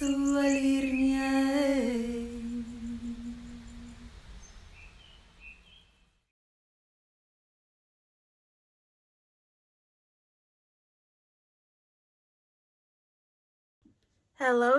Hello,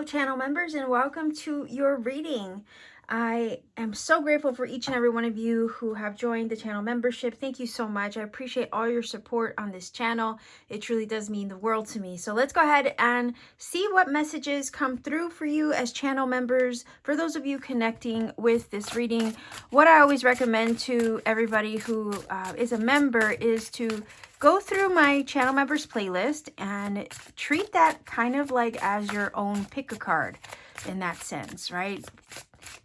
channel members, and welcome to your reading. I am so grateful for each and every one of you who have joined the channel membership. Thank you so much. I appreciate all your support on this channel. It truly does mean the world to me. So let's go ahead and see what messages come through for you as channel members. For those of you connecting with this reading, what I always recommend to everybody who is a member is to go through my channel members playlist and treat that kind of like as your own pick a card in that sense, right?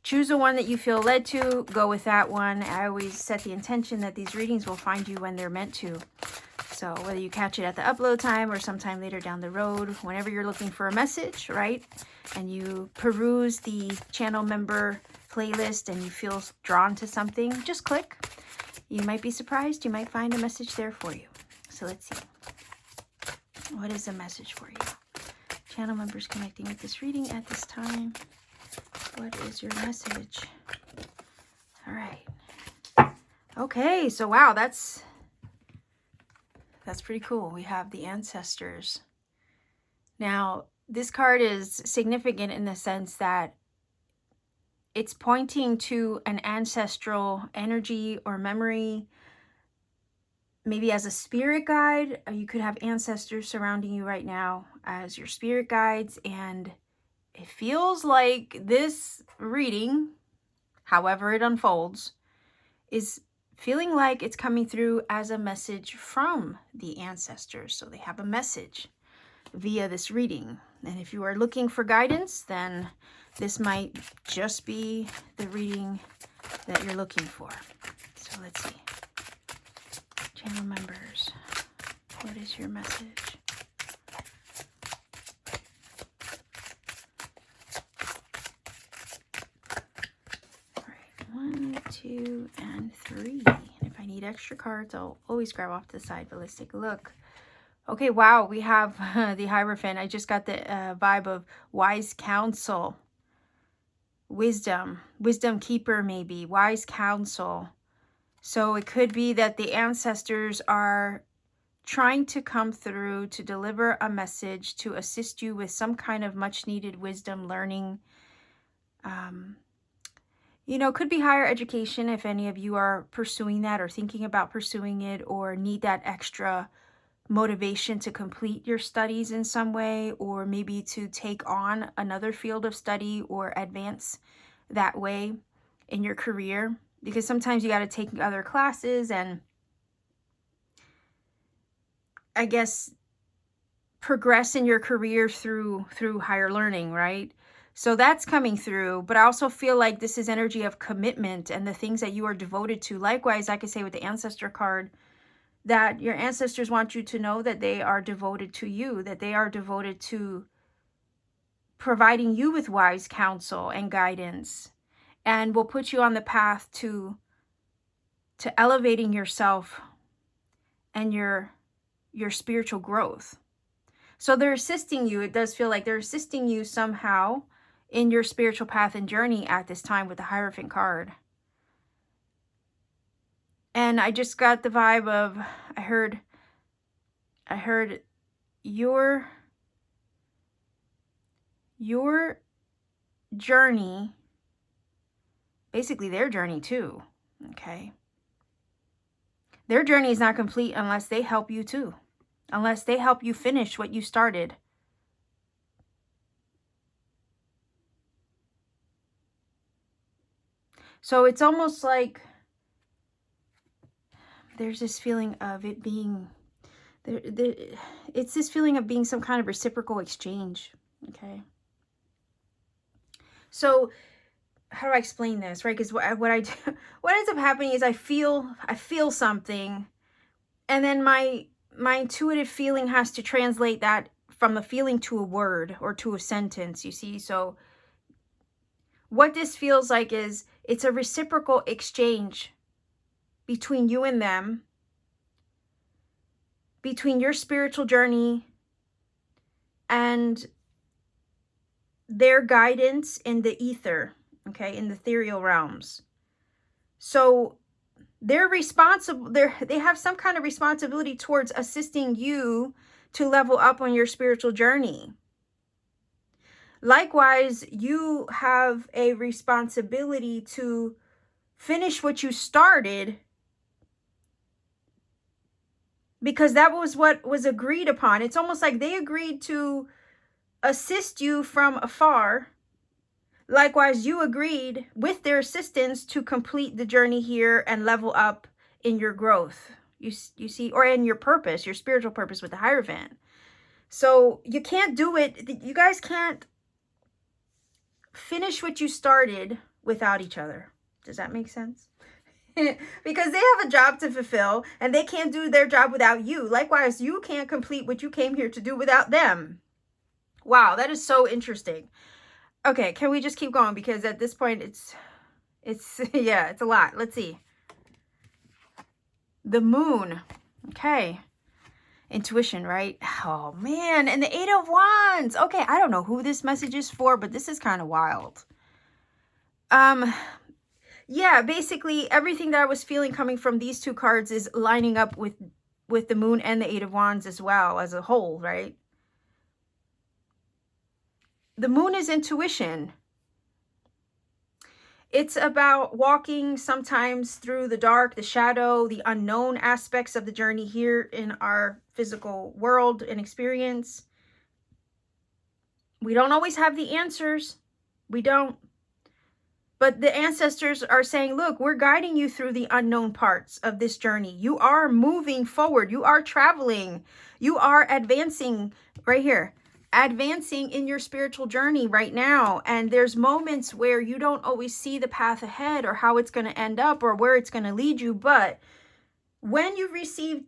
Choose the one that you feel led to, go with that one. I always set the intention that these readings will find you when they're meant to. So whether you catch it at the upload time or sometime later down the road, whenever you're looking for a message, right? And you peruse the channel member playlist and you feel drawn to something, just click. You might be surprised. You might find a message there for you. So let's see. What is the message for you? Channel members connecting with this reading at this time. What is your message? All right. Okay, so wow, that's pretty cool. We have the ancestors. Now, this card is significant in the sense that it's pointing to an ancestral energy or memory. Maybe as a spirit guide, you could have ancestors surrounding you right now as your spirit guides. And it feels like this reading, however it unfolds, is feeling like it's coming through as a message from the ancestors. So they have a message via this reading. And if you are looking for guidance, then this might just be the reading that you're looking for. So let's see. Channel members, what is your message? All right, 1, 2, and 3. And if I need extra cards, I'll always grab off to the side, but let's take a look. Okay, wow, we have the Hierophant. I just got the vibe of wise counsel, wisdom keeper maybe, wise counsel. So it could be that the ancestors are trying to come through to deliver a message to assist you with some kind of much needed wisdom learning. You know, could be higher education if any of you are pursuing that or thinking about pursuing it or need that extra motivation to complete your studies in some way, or maybe to take on another field of study or advance that way in your career. Because sometimes you got to take other classes and I guess progress in your career through higher learning, right? So that's coming through. But I also feel like this is energy of commitment and the things that you are devoted to. Likewise, I could say with the ancestor card that your ancestors want you to know that they are devoted to you, that they are devoted to providing you with wise counsel and guidance, and will put you on the path to elevating yourself and your spiritual growth. So they're assisting you. It does feel like they're assisting you somehow in your spiritual path and journey at this time with the Hierophant card. And I just got the vibe of, I heard your journey, basically their journey too, okay? Their journey is not complete unless they help you too, unless they help you finish what you started. So it's almost like there's this feeling of it being, it's this feeling of being some kind of reciprocal exchange, okay? So how do I explain this, right? Because what ends up happening is I feel something, and then my intuitive feeling has to translate that from a feeling to a word or to a sentence, you see? So what this feels like is it's a reciprocal exchange between you and them, between your spiritual journey and their guidance in the ether, okay, in the ethereal realms. So they're responsible, they have some kind of responsibility towards assisting you to level up on your spiritual journey. Likewise, you have a responsibility to finish what you started, because that was what was agreed upon. It's almost like they agreed to assist you from afar. Likewise, you agreed with their assistance to complete the journey here and level up in your growth. You see, or in your purpose, your spiritual purpose with the Hierophant. So you can't do it. You guys can't finish what you started without each other. Does that make sense? Because they have a job to fulfill and they can't do their job without you. Likewise, you can't complete what you came here to do without them. Wow, that is so interesting. Okay, can we just keep going? Because at this point, it's yeah, it's a lot. Let's see. The moon. Okay. Intuition, right? Oh, man. And the Eight of Wands. Okay, I don't know who this message is for, but this is kind of wild. Yeah, basically, everything that I was feeling coming from these two cards is lining up with the moon and the Eight of Wands as well, as a whole, right? The moon is intuition. It's about walking sometimes through the dark, the shadow, the unknown aspects of the journey here in our physical world and experience. We don't always have the answers. We don't. But the ancestors are saying, look, we're guiding you through the unknown parts of this journey. You are moving forward. You are traveling. You are advancing right here. Advancing in your spiritual journey right now. And there's moments where you don't always see the path ahead or how it's going to end up or where it's going to lead you. But when you receive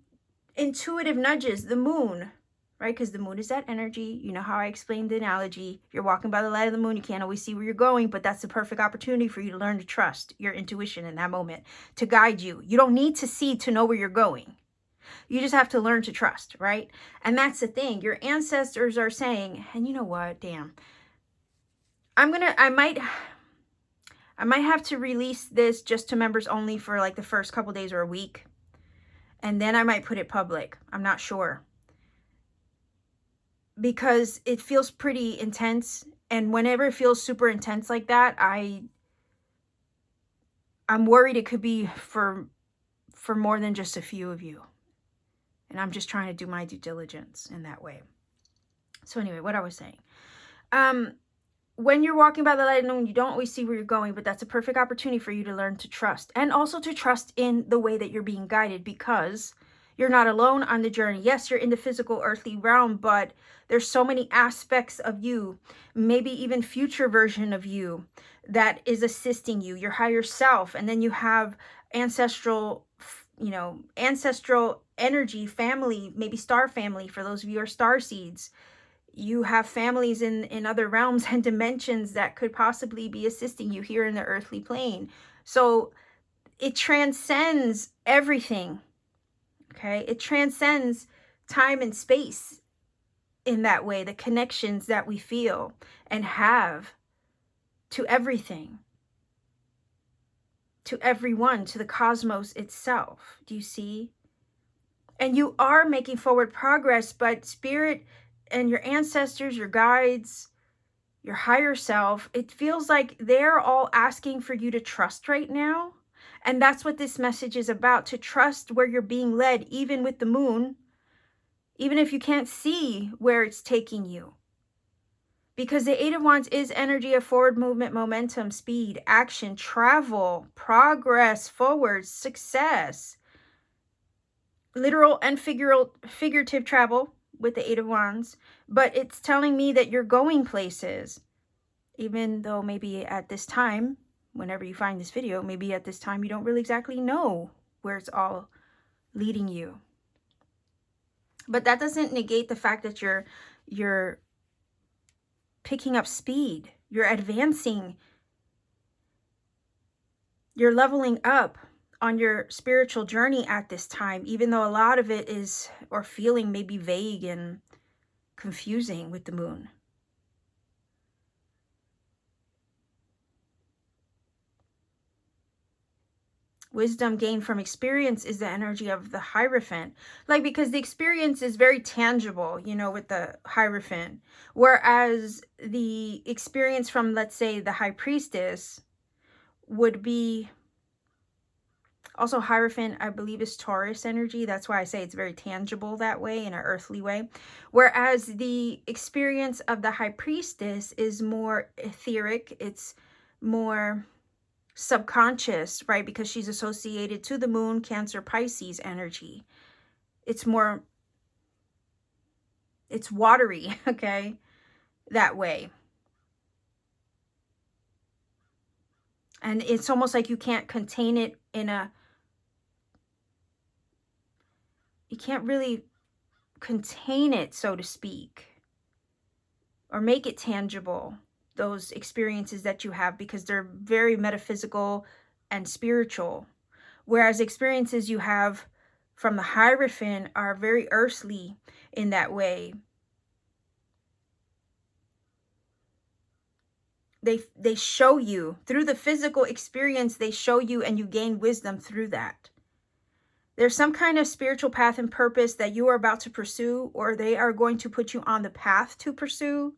intuitive nudges, the moon, right? Because the moon is that energy. You know how I explained the analogy. If you're walking by the light of the moon, you can't always see where you're going, but that's the perfect opportunity for you to learn to trust your intuition in that moment to guide you. You don't need to see to know where you're going. You just have to learn to trust, right? And that's the thing. Your ancestors are saying, and you know what? Damn. I might have to release this just to members only for like the first couple days or a week. And then I might put it public. I'm not sure. Because it feels pretty intense. And whenever it feels super intense like that, I'm worried it could be for more than just a few of you. And I'm just trying to do my due diligence in that way. So anyway, what I was saying. When you're walking by the light of the moon, you don't always see where you're going, but that's a perfect opportunity for you to learn to trust. And also to trust in the way that you're being guided, because you're not alone on the journey. Yes, you're in the physical earthly realm, but there's so many aspects of you, maybe even future version of you, that is assisting you, your higher self. And then you have ancestral energy, family, maybe star family, for those of you who are starseeds. You have families in other realms and dimensions that could possibly be assisting you here in the earthly plane. So it transcends everything, okay? It transcends time and space in that way, the connections that we feel and have to everything, to everyone, to the cosmos itself. Do you see? And you are making forward progress, but spirit and your ancestors, your guides, your higher self, it feels like they're all asking for you to trust right now. And that's what this message is about, to trust where you're being led, even with the moon, even if you can't see where it's taking you. Because the Eight of Wands is energy of forward movement, momentum, speed, action, travel, progress, forward, success, literal and figurative travel with the Eight of Wands. But it's telling me that you're going places, even though maybe at this time, whenever you find this video, maybe at this time you don't really exactly know where it's all leading you. But that doesn't negate the fact that you're picking up speed, you're advancing, you're leveling up on your spiritual journey at this time, even though a lot of it is, or feeling maybe vague and confusing with the moon. Wisdom gained from experience is the energy of the Hierophant. Like, because the experience is very tangible, you know, with the Hierophant. Whereas the experience from, let's say, the High Priestess would be... Also, Hierophant, I believe, is Taurus energy. That's why I say it's very tangible that way, in an earthly way. Whereas the experience of the High Priestess is more etheric. It's more subconscious, right? Because she's associated to the moon, Cancer, Pisces energy. It's more, it's watery, okay? That way. And it's almost like you can't contain it in a... You can't really contain it, so to speak, or make it tangible, those experiences that you have, because they're very metaphysical and spiritual. Whereas experiences you have from the Hierophant are very earthly in that way. They show you through the physical experience, they show you, and you gain wisdom through that. There's some kind of spiritual path and purpose that you are about to pursue, or they are going to put you on the path to pursue.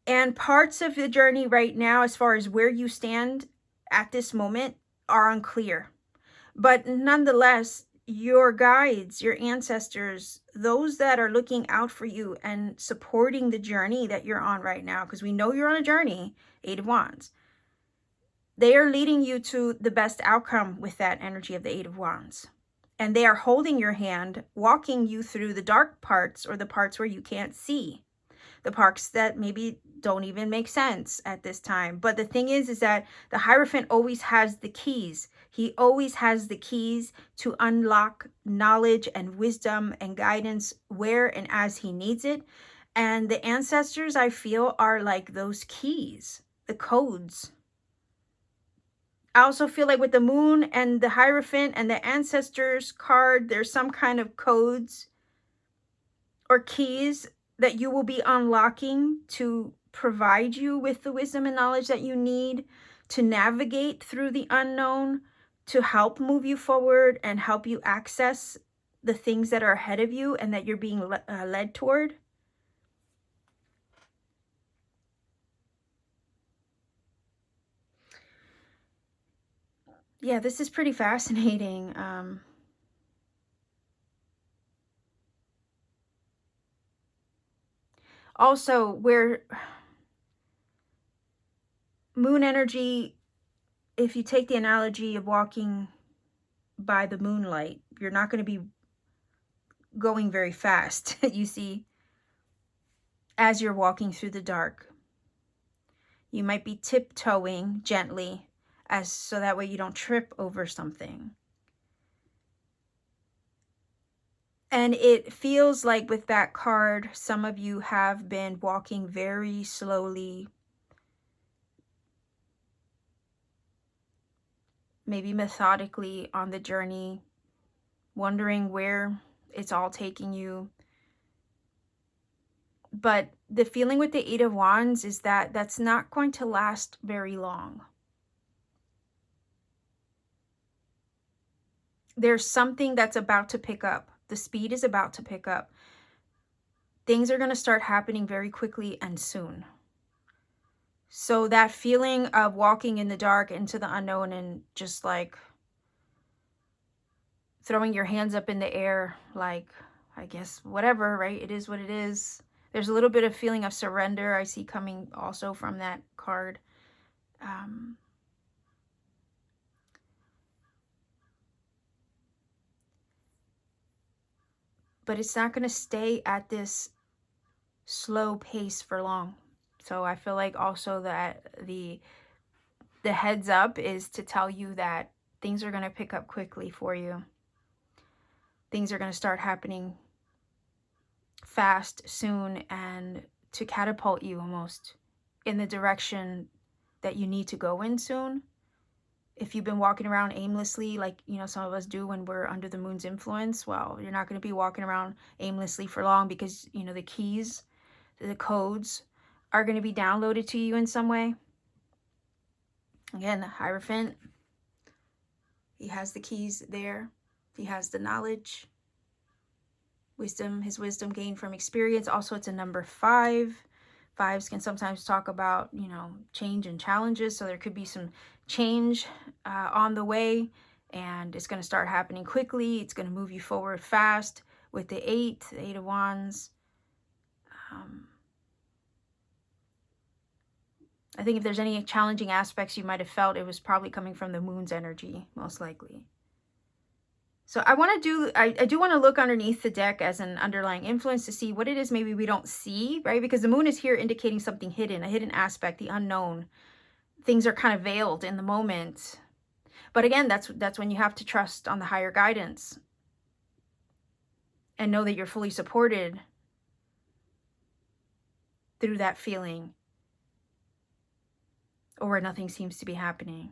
And parts of the journey right now, as far as where you stand at this moment, are unclear. But nonetheless, your guides, your ancestors, those that are looking out for you and supporting the journey that you're on right now, because we know you're on a journey, Eight of Wands, they are leading you to the best outcome with that energy of the Eight of Wands. And they are holding your hand, walking you through the dark parts, or the parts where you can't see. The parts that maybe don't even make sense at this time. But the thing is that the Hierophant always has the keys. He always has the keys to unlock knowledge and wisdom and guidance where and as he needs it. And the ancestors, I feel, are like those keys, the codes. I also feel like with the moon and the Hierophant and the ancestors card, there's some kind of codes or keys that you will be unlocking to provide you with the wisdom and knowledge that you need to navigate through the unknown, to help move you forward and help you access the things that are ahead of you and that you're being led toward. Yeah, this is pretty fascinating. Also, where moon energy, if you take the analogy of walking by the moonlight, you're not going to be going very fast, you see, as you're walking through the dark. You might be tiptoeing gently, so that way you don't trip over something. And it feels like with that card, some of you have been walking very slowly, maybe methodically on the journey, wondering where it's all taking you. But the feeling with the Eight of Wands is that that's not going to last very long. There's something that's about to pick up. The speed is about to pick up. Things are going to start happening very quickly and soon. So that feeling of walking in the dark into the unknown and just like throwing your hands up in the air, like, I guess, whatever, right? It is what it is. There's a little bit of feeling of surrender I see coming also from that card. But it's not going to stay at this slow pace for long. So I feel like also that the heads up is to tell you that things are going to pick up quickly for you. Things are going to start happening fast, soon, and to catapult you almost in the direction that you need to go in soon. If you've been walking around aimlessly, like, you know, some of us do when we're under the moon's influence, well, you're not going to be walking around aimlessly for long, because, you know, the keys, the codes are going to be downloaded to you in some way. Again, the Hierophant, He has the keys there. He has the knowledge, wisdom, his wisdom gained from experience. Also, it's a number 5. 5s can sometimes talk about, you know, change and challenges. So there could be some change on the way, and it's going to start happening quickly. It's going to move you forward fast. With the 8 of Wands, I think if there's any challenging aspects you might have felt, it was probably coming from the moon's energy, most likely. So I want to do, I do want to look underneath the deck as an underlying influence to see what it is maybe we don't see, right? Because the moon is here indicating something hidden, a hidden aspect, the unknown. Things are kind of veiled in the moment. But again, that's when you have to trust on the higher guidance and know that you're fully supported through that feeling, or where nothing seems to be happening.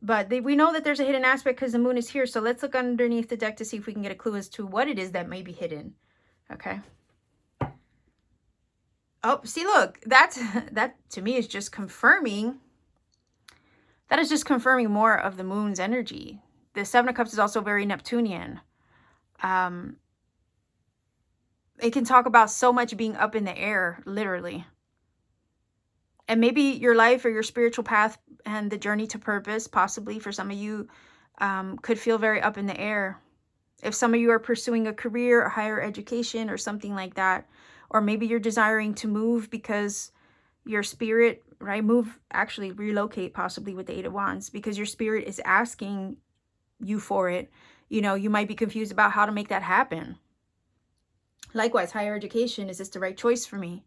But we know that there's a hidden aspect because the moon is here. So let's look underneath the deck to see if we can get a clue as to what it is that may be hidden. Okay. Oh, see, look, that to me is just confirming. That is just confirming more of the moon's energy. The 7 of Cups is also very Neptunian. It can talk about so much being up in the air, literally. And maybe your life or your spiritual path and the journey to purpose, possibly for some of you, could feel very up in the air. If some of you are pursuing a career or higher education or something like that, or maybe you're desiring to move because your spirit, right, actually relocate possibly with the 8 of Wands, because your spirit is asking you for it. You know, you might be confused about how to make that happen. Likewise, higher education, is this the right choice for me?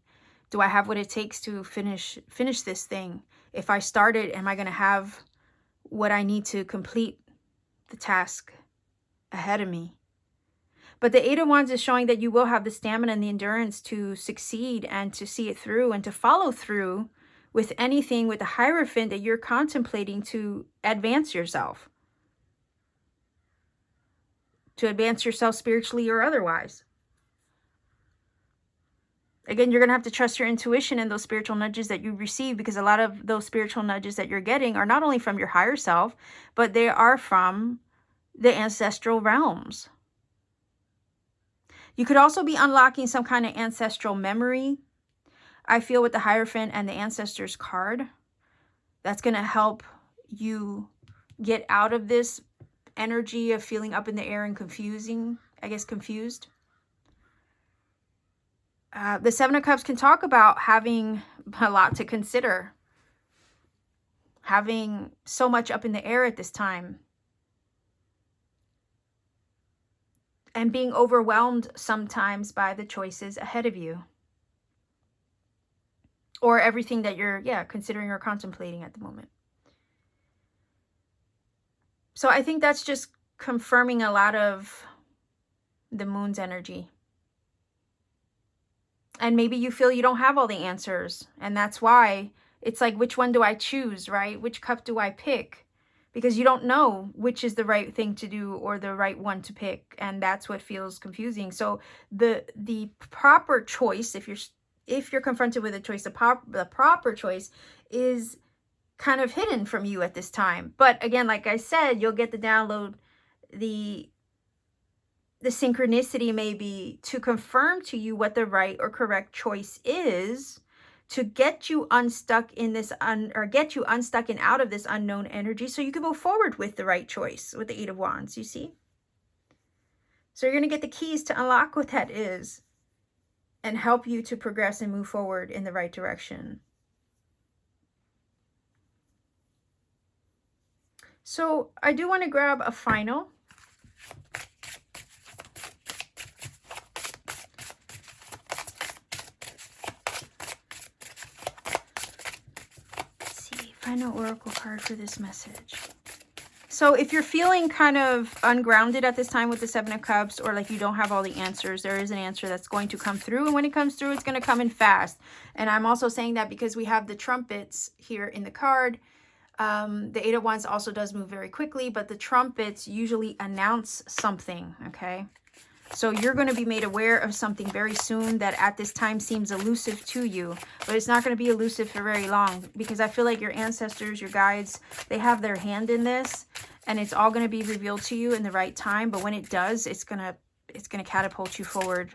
Do I have what it takes to finish this thing? If I start it, am I going to have what I need to complete the task ahead of me? But the 8 of Wands is showing that you will have the stamina and the endurance to succeed and to see it through and to follow through with anything with the Hierophant that you're contemplating to advance yourself. To advance yourself spiritually or otherwise. Again, you're going to have to trust your intuition and those spiritual nudges that you receive, because a lot of those spiritual nudges that you're getting are not only from your higher self, but they are from the ancestral realms. You could also be unlocking some kind of ancestral memory. I feel with the Hierophant and the Ancestors card, that's going to help you get out of this energy of feeling up in the air and confused. The 7 of Cups can talk about having a lot to consider, having so much up in the air at this time, and being overwhelmed sometimes by the choices ahead of you, or everything that you're, considering or contemplating at the moment. So I think that's just confirming a lot of the moon's energy. And maybe you feel you don't have all the answers. And that's why it's like, which one do I choose, right? Which cup do I pick? Because you don't know which is the right thing to do or the right one to pick. And that's what feels confusing. So the proper choice, if you're confronted with a choice, the proper choice is kind of hidden from you at this time. But again, like I said, you'll get the download, the synchronicity maybe to confirm to you what the right or correct choice is, to get you unstuck in this get you unstuck and out of this unknown energy, so you can move forward with the right choice with the 8 of Wands, you see? So you're going to get the keys to unlock what that is and help you to progress and move forward in the right direction. So I do want to grab a final. Final oracle card for this message. So if you're feeling kind of ungrounded at this time with the 7 of Cups, or like you don't have all the answers, there is an answer that's going to come through. And when it comes through, it's going to come in fast. And I'm also saying that because we have the trumpets here in the card. The 8 of Wands also does move very quickly, but the trumpets usually announce something, okay? So you're going to be made aware of something very soon that at this time seems elusive to you. But it's not going to be elusive for very long, because I feel like your ancestors, your guides, they have their hand in this. and it's all going to be revealed to you in the right time. But when it does, it's going to catapult you forward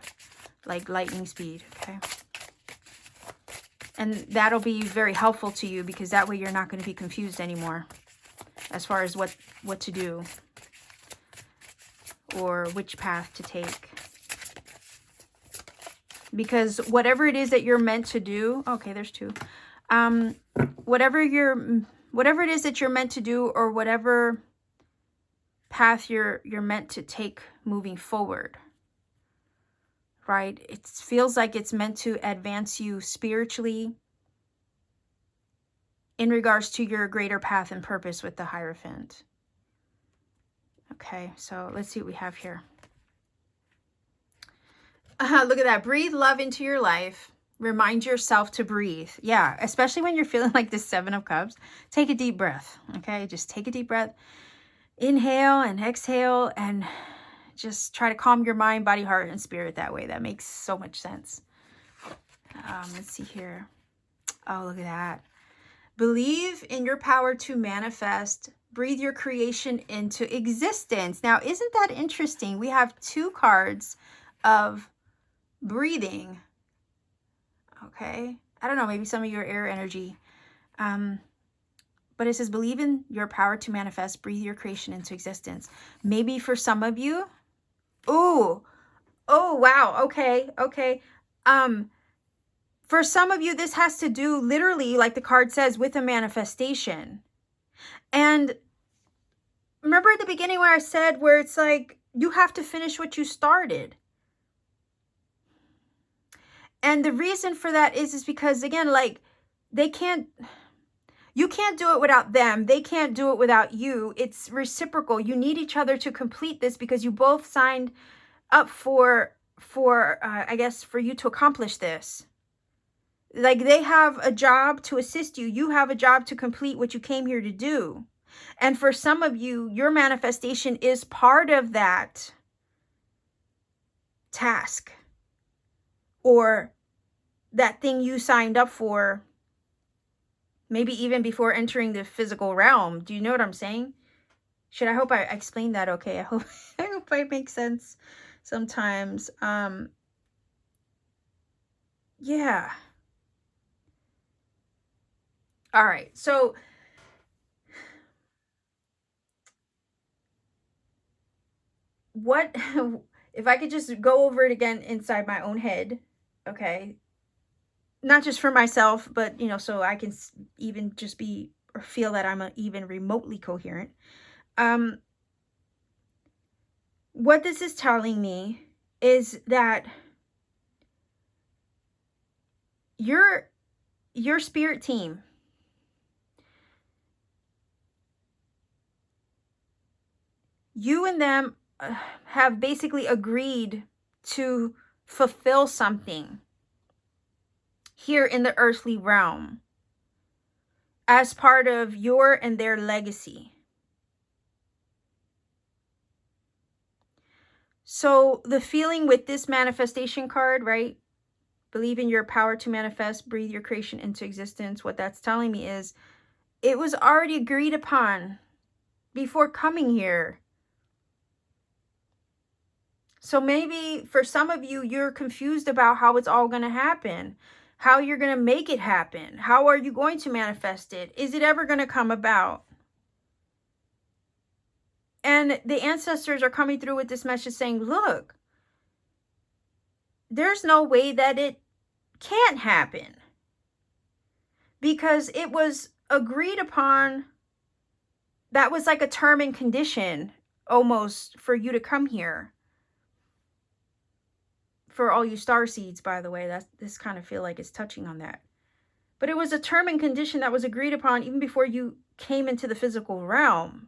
like lightning speed. Okay. And that'll be very helpful to you, because that way you're not going to be confused anymore as far as what to do or which path to take. Because whatever it is that you're meant to do, okay, there's two. Whatever it is that you're meant to do, or whatever path you're meant to take moving forward, right? It feels like it's meant to advance you spiritually in regards to your greater path and purpose with the Hierophant. Okay, so let's see what we have here. Look at that. Breathe love into your life. Remind yourself to breathe. Yeah, especially when you're feeling like this Seven of Cups. Take a deep breath, okay? Just take a deep breath. Inhale and exhale, and just try to calm your mind, body, heart, and spirit that way. That makes so much sense. Let's see here. Oh, look at that. Believe in your power to manifest. Breathe your creation into existence. Now, isn't that interesting? We have two cards of breathing. Okay. I don't know. Maybe some of your air energy. But it says, believe in your power to manifest. Breathe your creation into existence. Maybe for some of you. Ooh. Oh, wow. Okay. Okay. For some of you, this has to do literally, like the card says, with a manifestation. And remember at the beginning where I said, where it's like, you have to finish what you started. And the reason for that is because, again, like, you can't do it without them. They can't do it without you. It's reciprocal. You need each other to complete this, because you both signed up for I guess, for you to accomplish this. Like, they have a job to assist you. You have a job to complete what you came here to do. And for some of you, your manifestation is part of that task, or that thing you signed up for, maybe even before entering the physical realm. Do you know what I'm saying? I hope I explained that okay. I hope it makes sense sometimes. Yeah. All right. So what if I could just go over it again inside my own head, okay? Not just for myself, but, you know, so I can even just be, or feel that I'm even remotely coherent. What this is telling me is that your spirit team, you and them have basically agreed to fulfill something here in the earthly realm as part of your and their legacy. So the feeling with this manifestation card, right? Believe in your power to manifest, breathe your creation into existence. What that's telling me is it was already agreed upon before coming here. So maybe for some of you, you're confused about how it's all going to happen, how you're going to make it happen. How are you going to manifest it? Is it ever going to come about? And the ancestors are coming through with this message saying, look, there's no way that it can't happen, because it was agreed upon. That was like a term and condition almost for you to come here. For all you starseeds, by the way, this kind of feel like it's touching on that. But it was a term and condition that was agreed upon even before you came into the physical realm.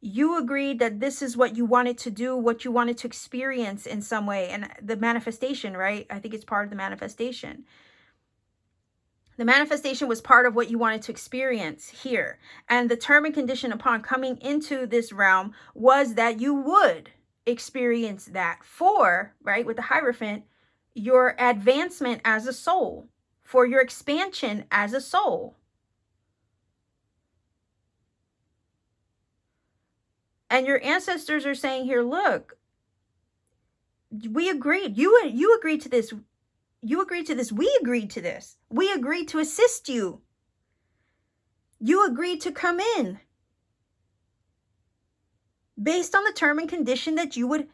You agreed that this is what you wanted to do, what you wanted to experience in some way. And the manifestation, right? I think it's part of the manifestation. The manifestation was part of what you wanted to experience here. And the term and condition upon coming into this realm was that you would experience that for, right, with the Hierophant, your advancement as a soul, for your expansion as a soul. And your ancestors are saying here, look, we agreed. You agreed to this. You agreed to this. We agreed to this. We agreed to assist you. You agreed to come in based on the term and condition that you would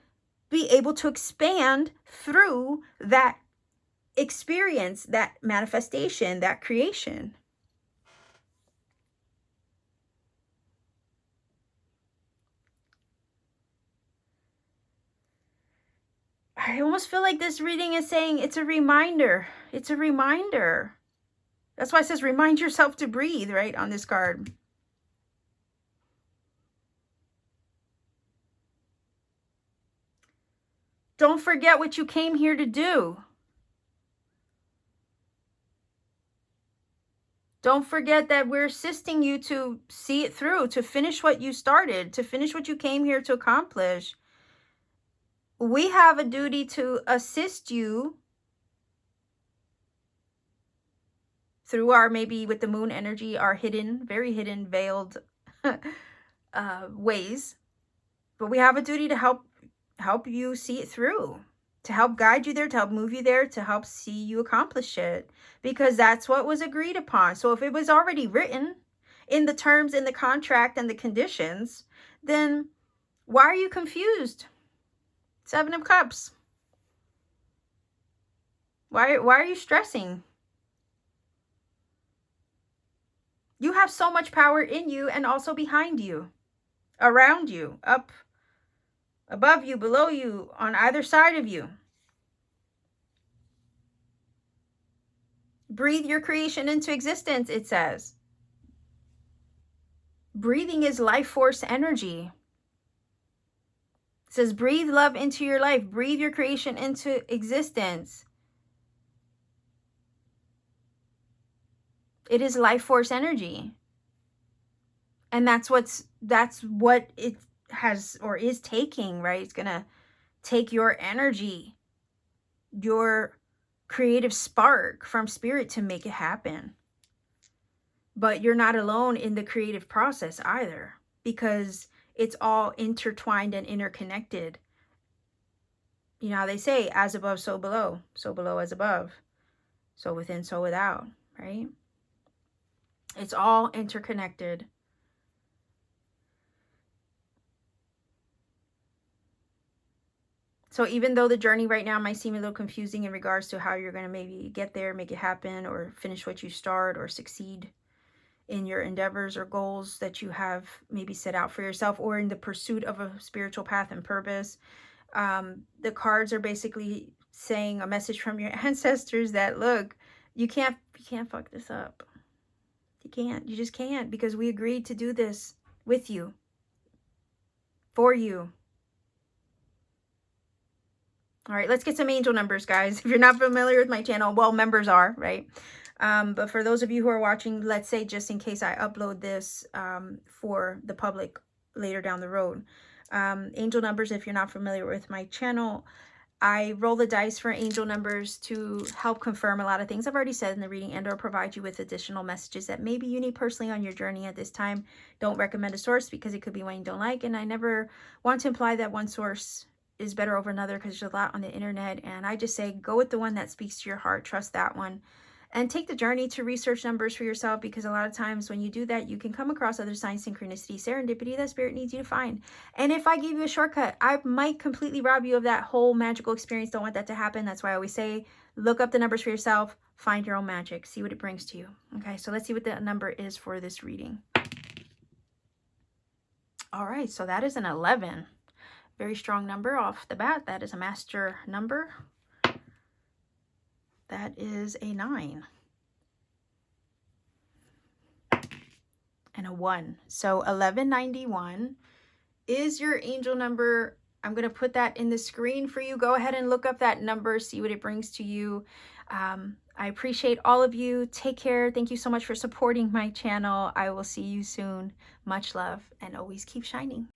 be able to expand through that experience, that manifestation, that creation. I almost feel like this reading is saying it's a reminder. It's a reminder. That's why it says remind yourself to breathe, right, on this card. Don't forget what you came here to do. Don't forget that we're assisting you to see it through, to finish what you started, to finish what you came here to accomplish. We have a duty to assist you through our, maybe with the moon energy, our hidden, very hidden, veiled ways. But we have a duty to help you see it through, to help guide you there, to help move you there, to help see you accomplish it, because that's what was agreed upon. So if it was already written in the terms, in the contract and the conditions, then why are you confused? Seven of Cups. Why are you stressing? You have so much power in you and also behind you, around you, up, above you, below you, on either side of you. Breathe your creation into existence, it says. Breathing is life force energy. It says breathe love into your life. Breathe your creation into existence. It is life force energy. And that's what it has or is taking, right? It's going to take your energy, your creative spark from spirit to make it happen. But you're not alone in the creative process either, because it's all intertwined and interconnected. You know how they say, as above, so below as above, so within, so without, right? It's all interconnected. So even though the journey right now might seem a little confusing in regards to how you're going to maybe get there, make it happen, or finish what you start, or succeed in your endeavors or goals that you have maybe set out for yourself, or in the pursuit of a spiritual path and purpose, the cards are basically saying a message from your ancestors that, look, you can't fuck this up. You just can't, because we agreed to do this with you, for you. All right, let's get some angel numbers, guys. If you're not familiar with my channel, well, members are, right? But for those of you who are watching, let's say just in case I upload this for the public later down the road. Angel numbers, if you're not familiar with my channel, I roll the dice for angel numbers to help confirm a lot of things I've already said in the reading, and or provide you with additional messages that maybe you need personally on your journey at this time. Don't recommend a source because it could be one you don't like, and I never want to imply that one source is better over another, because there's a lot on the internet, and I just say go with the one that speaks to your heart. Trust that one, and take the journey to research numbers for yourself, because a lot of times when you do that, you can come across other signs, synchronicity, serendipity that spirit needs you to find. And if I give you a shortcut, I might completely rob you of that whole magical experience. Don't want that to happen. That's why I always say look up the numbers for yourself, find your own magic, see what it brings to you. Okay, so let's see what the number is for this reading. All right, so that is an 11. Very strong number off the bat. That is a master number. That is a 9. And a 1. So 1191 is your angel number. I'm going to put that in the screen for you. Go ahead and look up that number, see what it brings to you. I appreciate all of you. Take care. Thank you so much for supporting my channel. I will see you soon. Much love, and always keep shining.